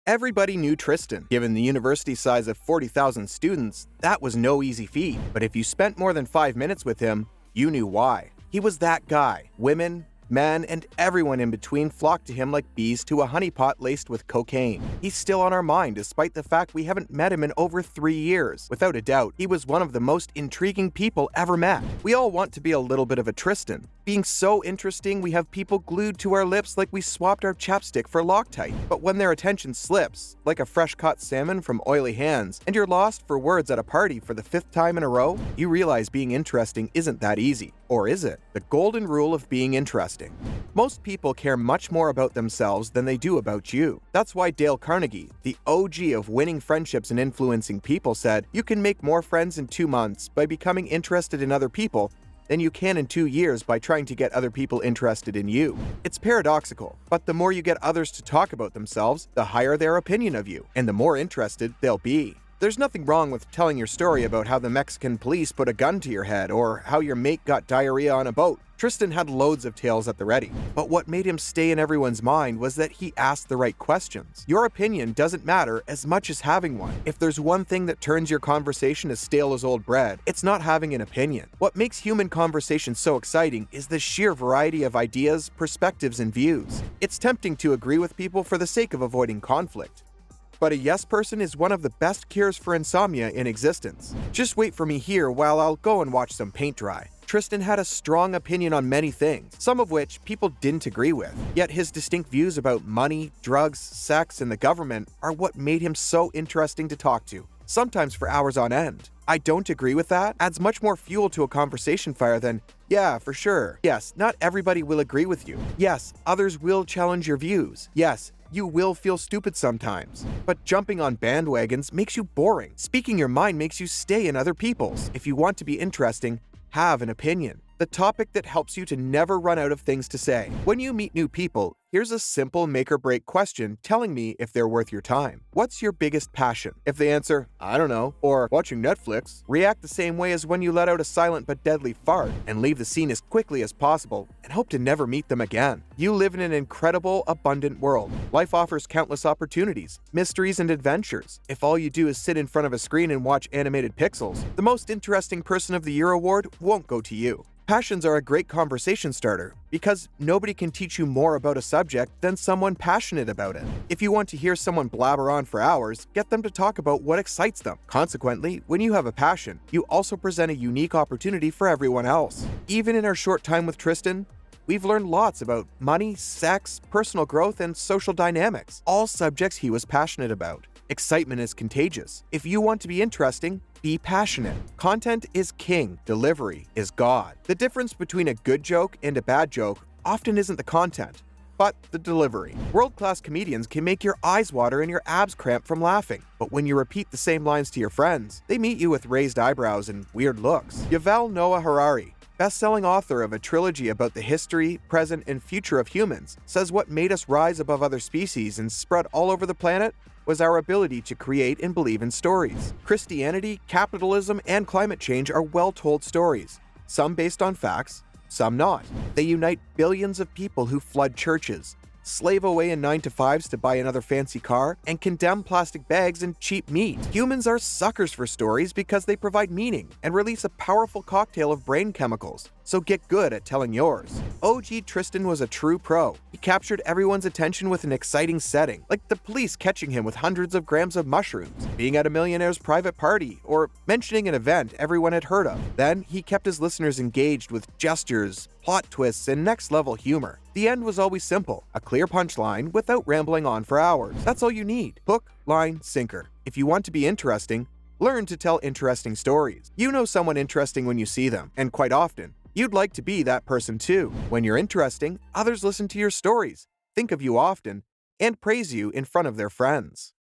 Everybody knew Tristan. Given the university size of 40,000 students, that was no easy feat. But if you spent more than 5 minutes with him, you knew why. He was that guy. Women, men, and everyone in between flocked to him like bees to a honeypot laced with cocaine. He's still on our mind despite the fact we haven't met him in over 3 years. Without a doubt, he was one of the most intriguing people ever met. We all want to be a little bit of a Tristan. Being so interesting, we have people glued to our lips like we swapped our chapstick for Loctite. But when their attention slips, like a fresh-caught salmon from oily hands, and you're lost for words at a party for the 5th time in a row, you realize being interesting isn't that easy. Or is it? The golden rule of being interesting. Most people care much more about themselves than they do about you. That's why Dale Carnegie, the OG of winning friendships and influencing people, said, "You can make more friends in 2 months by becoming interested in other people than you can in 2 years by trying to get other people interested in you." It's paradoxical, but the more you get others to talk about themselves, the higher their opinion of you, and the more interested they'll be. There's nothing wrong with telling your story about how the Mexican police put a gun to your head or how your mate got diarrhea on a boat. Tristan had loads of tales at the ready, but what made him stay in everyone's mind was that he asked the right questions. Your opinion doesn't matter as much as having one. If there's one thing that turns your conversation as stale as old bread, it's not having an opinion. What makes human conversation so exciting is the sheer variety of ideas, perspectives, and views. It's tempting to agree with people for the sake of avoiding conflict. But a yes person is one of the best cures for insomnia in existence. Just wait for me here while I'll go and watch some paint dry. Tristan had a strong opinion on many things, some of which people didn't agree with. Yet his distinct views about money, drugs, sex, and the government are what made him so interesting to talk to, sometimes for hours on end. "I don't agree with that" adds much more fuel to a conversation fire than, "Yeah, for sure." Yes, not everybody will agree with you. Yes, others will challenge your views. Yes, you will feel stupid sometimes. But jumping on bandwagons makes you boring. Speaking your mind makes you stay in other people's. If you want to be interesting, have an opinion. The topic that helps you to never run out of things to say. When you meet new people, here's a simple make-or-break question telling me if they're worth your time. What's your biggest passion? If they answer, "I don't know," or "watching Netflix," react the same way as when you let out a silent but deadly fart, and leave the scene as quickly as possible and hope to never meet them again. You live in an incredible, abundant world. Life offers countless opportunities, mysteries, and adventures. If all you do is sit in front of a screen and watch animated pixels, the Most Interesting Person of the Year award won't go to you. Passions are a great conversation starter because nobody can teach you more about a subject than someone passionate about it. If you want to hear someone blabber on for hours, get them to talk about what excites them. Consequently, when you have a passion, you also present a unique opportunity for everyone else. Even in our short time with Tristan, we've learned lots about money, sex, personal growth, and social dynamics, all subjects he was passionate about. Excitement is contagious. If you want to be interesting, be passionate. Content is king, delivery is God. The difference between a good joke and a bad joke often isn't the content, but the delivery. World-class comedians can make your eyes water and your abs cramp from laughing. But when you repeat the same lines to your friends, they meet you with raised eyebrows and weird looks. Yuval Noah Harari, best-selling author of a trilogy about the history, present, and future of humans, says what made us rise above other species and spread all over the planet was our ability to create and believe in stories. Christianity, capitalism, and climate change are well-told stories, some based on facts, some not. They unite billions of people who flood churches, slave away in 9-to-5s to buy another fancy car, and condemn plastic bags and cheap meat. Humans are suckers for stories because they provide meaning and release a powerful cocktail of brain chemicals. So get good at telling yours. OG Tristan was a true pro. He captured everyone's attention with an exciting setting, like the police catching him with hundreds of grams of mushrooms, being at a millionaire's private party, or mentioning an event everyone had heard of. Then he kept his listeners engaged with gestures, plot twists, and next-level humor. The end was always simple, a clear punchline without rambling on for hours. That's all you need. Hook, line, sinker. If you want to be interesting, learn to tell interesting stories. You know someone interesting when you see them, and quite often, you'd like to be that person too. When you're interesting, others listen to your stories, think of you often, and praise you in front of their friends.